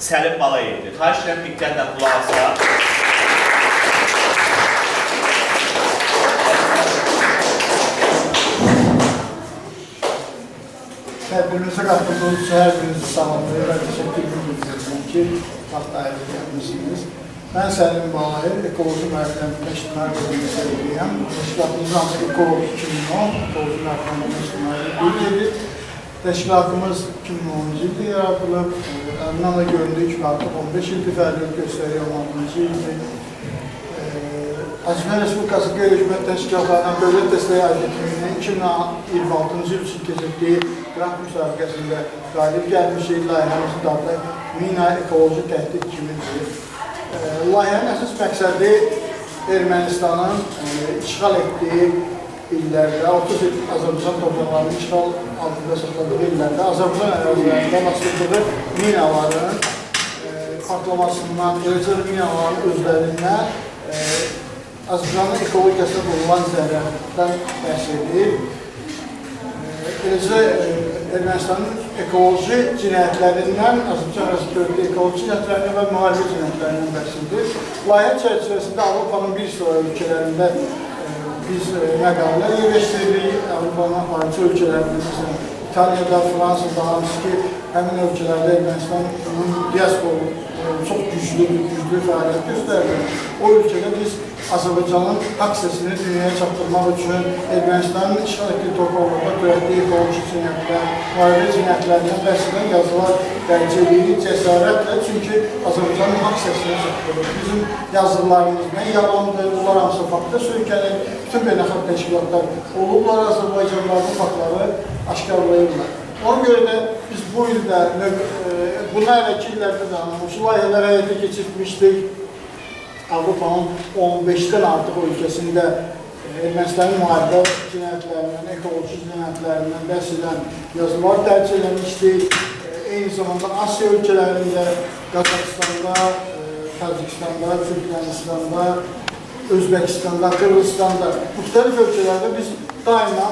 Səlim Balayevdir. Xahiş edirəm diqqətlə qulaq asaq. Tədbirinizə qatıldığınız üçün hər birinizi salamlayır və təşəkkür edirəm ki, vaxt ayırıb gəlmişsiniz. Mən Səlim Balayev, Ekoloji Mərkəzində İctimai Bölümü səhifliyəm. Təşkilatımız ancaq Ekoloji 2010, Ekoloji Mərkəzində İctimai Bölümü. Təşkilatımız 2010-cu ildə yaradılıb. Əmdən də göründüyü kimi artıq 15 ildir fəaliyyət göstəriyor, 16-cı ildir. Azərbaycan Respublikası Qeyri-Hökumət Təşkilatlarına Dövlət Dəstəyi Agentliyinin 2026-cı il üçün keçirdiyi qrant müsabiqəsində qalib gəlmişik. Layihəmizin adı Mina Ekoloji Təhdid kimidir. Layihənin əsas məqsədi Ermənistanın işğal etdiyi illərdə, 30 il Azərbaycan torpaqlarının işğal altında saxladığı illərdə Azərbaycan ərazilərində basıldığı minaların partlamasından, eləcə minaların özlərindən Azərbaycanın ekologiyasına bulunan zərərdən bəhs edir. Eləcə Ermənistanın ekoloji cinayətlərindən, Azərbaycan ərazisi ekoloji cinayətlərindən və müharibə cinayətlərindən bəhs edir. Layihə çərçivəsində Avropanın bir sıra ölkələrində biz məqalələr yerləşdiririk. Avropanın xarici ölkələrində, məsələn, İtaliyada, Fransada, hansı ki, həmin ölkələrdə Ermənistanın diasporu çox güclü fəaliyyət göstərir. O ölkədə biz Azərbaycanın haqq səsini dünyaya çatdırmaq üçün Ermənistanın işğal etdiyi torpaqlarda törətdiyi ekoloji cinayətlər, müharibə cinayətlərindən bəhs edən yazılar dərc edirik cəsarətlə, çünki Azərbaycanın haqq səsini çatdırır. Bizim yazılarımız nə yalandır, bunlar hamısı faktda söykənir, bütün beynəlxalq təşkilatlar olublar, Azərbaycanlıların faktları aşkarlayırlar. Ona görə də biz bu ildə, buna əvvəlki illərdə də bu layihələr həyata keçirmişdik. Avropanın 15-dən artıq ölkəsində Ermənistanın müharibə cinayətlərindən, ekoloji cinayətlərindən bəhs edən yazılar dərc edilmişdik. Eyni zamanda Asiya ölkələrində, Qazaxıstanda, Tacikistanda, Türkmenistanda, Özbəkistanda, Qırğızstanda, müxtəlif ölkələrdə biz daima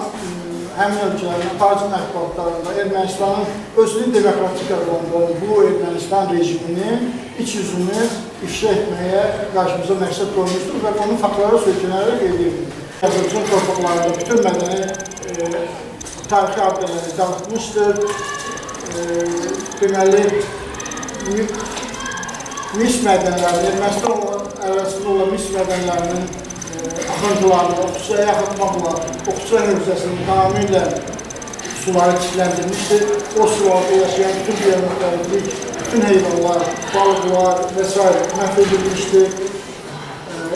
həmin ölkələrin xarici mətbuatlarında Ermənistanın özünü demokratik adlandıran bu Ermənistan rejiminin iç yüzünü ifşa etməyə qarşımıza məqsəd qoymuşdur və onun faktları söykənərək edirdik. Azərbaycan torpaqlarında bütün mədəni tarixi abidələri dağıtmışdır. Deməli, mis mədənlərinin, Ermənistan arasında olan mis mədənlərinin axıntılarını oxucuya yaxınmaqla, oxucuya hövzəsini tamamilə suları çitləndirmişdir. O sularda yaşayan bütün biomüxtəliflik, bütün heyvanlar, balıqlar və s. məhv edilmişdir.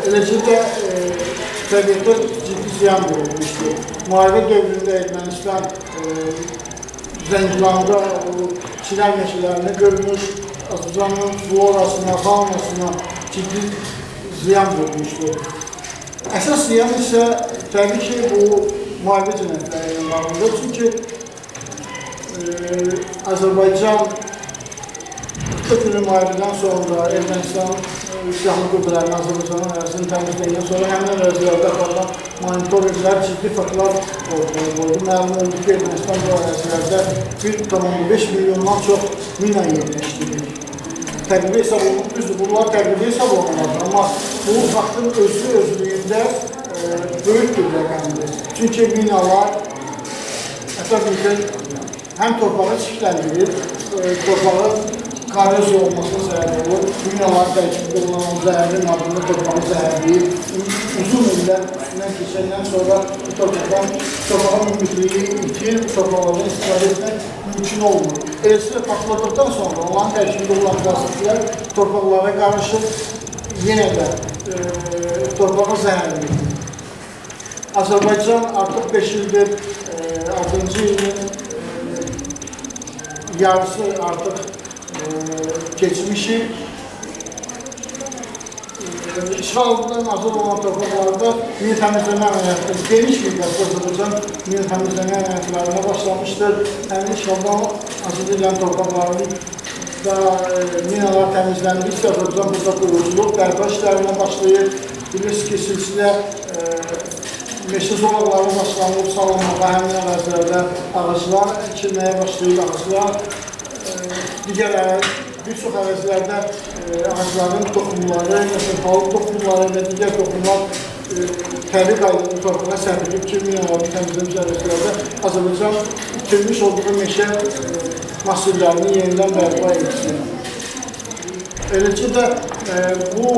Eləcə də təbiətə ciddi ziyan vurulmuşdur. Müharibə dövründə Ermənistan Zəngilanda çinər meşələrini qırmış, Azərbaycanın florasına, faunasına ciddi ziyan vurmuşdur. Əsas ziyan isə təbii ki, bu müharibə cinayətləri bağlıdır. Çünki Azərbaycan bütün müharibədən sonra Ermənistan silahlı qüvvələrini Azərbaycanın ərazisini təmizləyəndən sonra həmin ərazilərdə aparılan monitorinqlər ciddi faktlar ortaya qoydu. Məlum oldu ki, Ermənistan bu ərazilərdə 1,5 milyondan çox mina yerləşdirir. Təqribi hesab olunub, düzdür, bunlar təqribi hesab olunmadır, amma bu faktın özlüyündə böyük bir rəqəmdir. Çünki minalar həm torpağı çirkləndirir, torpağın korroziya olmasına səbəb olur, minalar dəyişiklik olan zəhərli madını torpağı zəhərləyir. Uzun illər üstündən keçəndən sonra bu torpağın mümkünlüyü itir, torpaqlardan istifadə etmək mümkün olmur. Elçilə patladıqdan sonra olan dəyişiklik olan qazıntılar torpaqlara qarışır, yenə də torpağı zəhərləyir. Azərbaycan artıq 5 ildir, 6-cı ilin yarısı artıq keçmişik. İşğaldan azad olan torpaqlarda min təmizləmə əməliyyatları, geniş miqyasda Azərbaycan min təmizləmə əməliyyatlarına başlamışdır. Həmin işğaldan azad edilən torpaqlarında minalar təmizləndikcə Azərbaycan burada quruculuq, bərpa işlərinə başlayır. Bilirsiniz ki, silsilə meşə zolaqları başlanıb, salınmağa, həmin ərazilərdə ağaclar əkilməyə başlayır, ağaclar digər bir çox ərazilərdə ağacların toxumları, məsələn, balıq toxumları və digər toxumlar təbii qaydada torpağa səpilib ki, minaların təmizləmiş ərazilərdə Azərbaycan itirmiş olduğu meşə masivlərini yenidən bərpa etsin. Eləcə də bu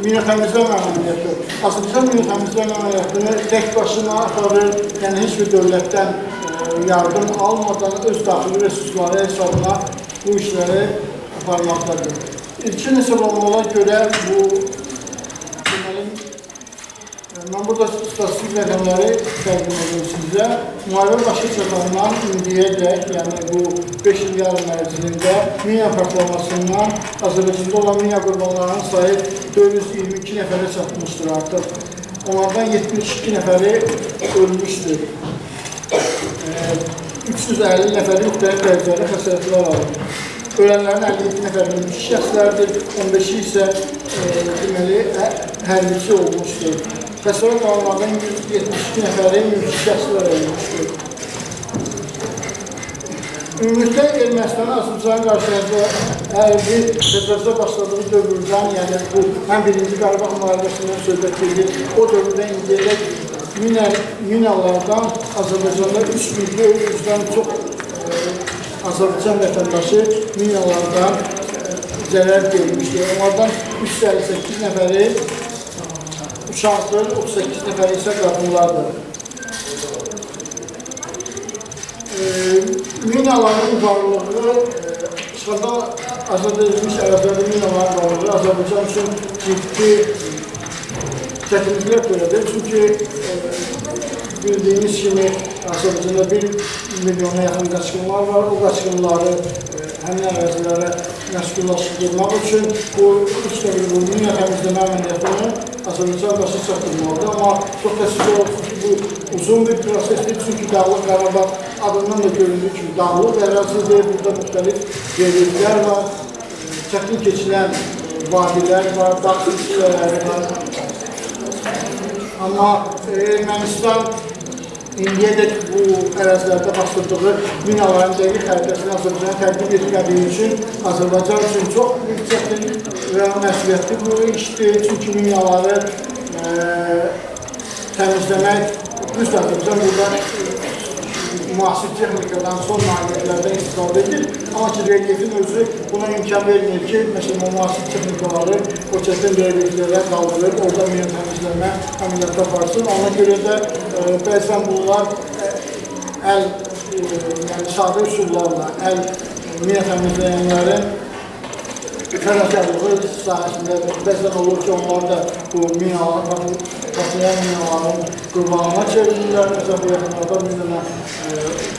mina təmizləmə əməliyyatı, Azərbaycan mina təmizləmə əməliyyatını tək başına aparır, yəni heç bir dövlətdən yardım almadan öz daxili resursları hesabına bu işləri aparmaqdadır. İlkin hesablamaya görə bu, deməli, mən burada statistik rəqəmləri təqdim edim sizə. Müharibə başı çatandan indiyədək, yəni bu 5 il yarım ərzində mina partlamasından Azərbaycanda olan mina qurbanlarının sayı 422 nəfərə çatmışdır artıq. Onlardan 72 nəfəri ölmüşdür. 350 nəfəri müxtəlif dərəcəli xəsarətlər alır. Ölənlərin 57 nəfəri mülki şəxslərdir, 15-i isə deməli hərbiçi olmuşdur. Xəsarət alanlardan 172 nəfəri mülki şəxslər olmuşdur. Ümumilikdə Ermənistanın Azərbaycanın qarşısında hərbi təsərrüfə başladığı dövrdən, yəni bu həm 1-ci Qarabağ müharibəsindən söhbət edir, o dövrdən indiyədək minalardan Azərbaycanda 3.500-dən çox Azərbaycan vətəndaşı minalardan zərər görmüşdür. Onlardan 358 nəfəri uşaqdır, 38 nəfəri isə qadınlardır. Minaların varlığı, işğaldan azad edilmiş ərazilərdə minaların varlığı Azərbaycan üçün ciddi çətinliklər törədir. Çünki bildiyimiz kimi Azərbaycanda 1 milyona yaxın qaçqınlar var. O qaçqınları həmin ərazilərə məşğullaşdırmaq üçün bu mina təmizləmə əməliyyatını Azərbaycan başı çatdırmalıdır. Amma çox təəssüf olsun ki, bu uzun bir prosesdir. Çünki Dağlıq Qarabağ adından da göründüyü kimi dağlıq ərazidir. Burada müxtəlif yerliklər var, çətin keçilən vadilər var, dağ silsilələri var. Amma Ermənistan indiyədək bu ərazilərdə bastırdığı minaların dəqiq xəritəsini Azərbaycana təqdim etmədiyi üçün Azərbaycan üçün çox büyük çətinlik və məsuliyyətli bu işdir. Çünki minaları təmizləmək, düz Azərbaycan burada müasir texnikadan, son nailiyyətlərdən istifadə edir. Amma ki, relyefin özü buna imkan vermir ki, məsələn, o müasir texnikaları o çətin relyeflərə qaldırır, orada mina təmizləmə əməliyyatı aparsın. Ona görə də bəzən bunlar yəni sadə üsullarla, mina təmizləyənlərin fədakarlığı sahəsində bəzən olur ki, onlar da bu patlayan minaların qurbanına çevrilirlər. Məsələn, bu yaxınlarda bir dənə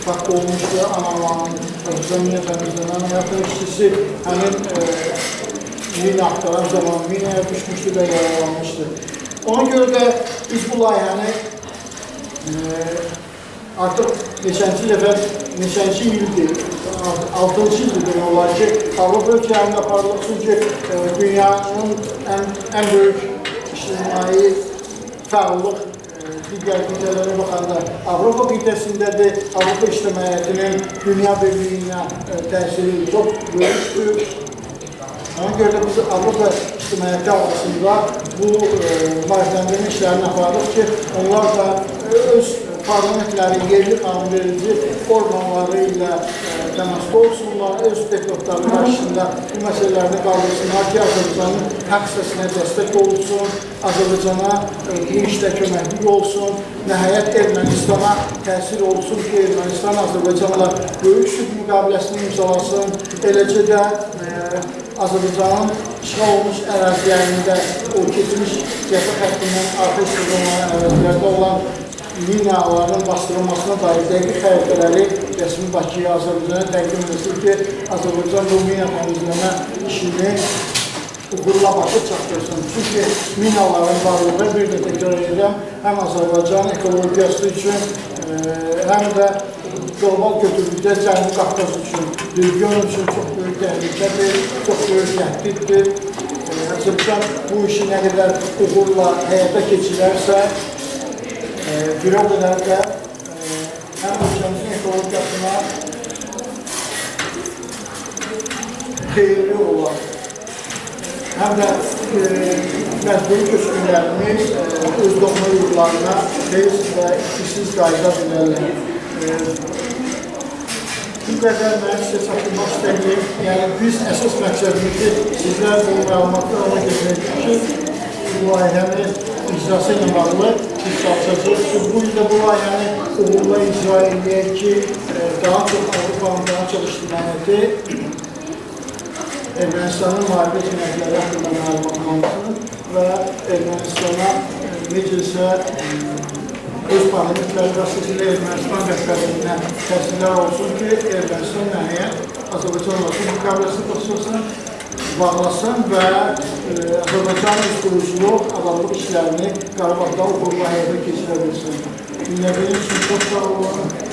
fakt olmuşdur, Anamanın mina təmizlənən əməliyyatın işçisi həmin mina axtaran zaman minaya düşmüşdür və yaralanmışdır. Ona görə də biz bu layihəni artıq neçənci ildir, 6-cı ildir demək olar ki, Avropa ölkələrində aparılır. Çünki dünyanın ən böyük ictimai fəallıq digər qitələrə baxanda Avropa qitəsindədir. Avropa ictimaiyyətinin dünya birliyinə təsiri çox böyükdür. Ona görə də biz Avropa ictimaiyyəti arasında bu maarifləndirmə işlərini aparırıq ki, onlar da öz parlamentlərin yerli qanunverici orqanları ilə təmasda olsunlar, öz deputatları qarşısında bu məsələləri qaldırsınlar ki, Azərbaycanın haqq hissəsinə dəstək olsun, Azərbaycana bu işdə köməklik olsun, nəhayət Ermənistana təsir olsun ki, Ermənistan Azərbaycanla böyük sülh müqaviləsini imzalasın, eləcə də Azərbaycanın işğal olmuş ərazilərində o keçmiş cəbhə xəttindən artıq istifadə ərazilərdə olan minaların bastırılmasına dair dəqiq xəritələri rəsmi Bakıya, Azərbaycana təqdim edilsin ki, Azərbaycan bu mina təmizləmə işini uğurla başa çatdırsın. Çünki minaların varlığı, bir də təkrar edirəm, həm Azərbaycan ekologiyası üçün, həm də qlobal götürülükdə Cənubi Qafqaz üçün, region üçün çox böyük təhlükədir, çox böyük təhdiddir. Azərbaycan bu işi nə qədər uğurla həyata keçirərsə, bir o qədər də həm ölkəmizin ekologiyasına, xeyirli olar. Həm də məcburi köçkünlərimiz öz doğma yurtlarına tez və işsiz qayıda bilərlər. Bu qədər mən sizə çatılmaq istəyirəm. Yəni, biz əsas məqsədimizi sizlər bu məlumatlar ona getirdik ki, bu layihənin icrası ilə bağlı biz çalışacağız ki, bu ildə bu layihəni uğurla icra edək ki, daha çox Avropanın daha çox iştimanəti Ermənistanın müharibə cinayətləri haqqında məlumat alsın və Ermənistana necəsə öz parlamentləri vasitəsilə Ermənistan rəhbərliyinə təsirlər olsun ki, Ermənistan nəyə Azərbaycan olsun, bu qavrası baxsın, bağlasın və Azərbaycan üstürücülük, adamlıq işlərini Qarabağda uğurla həyata keçirə bilsin. Dinlədiyiniz üçün çox sağ olun.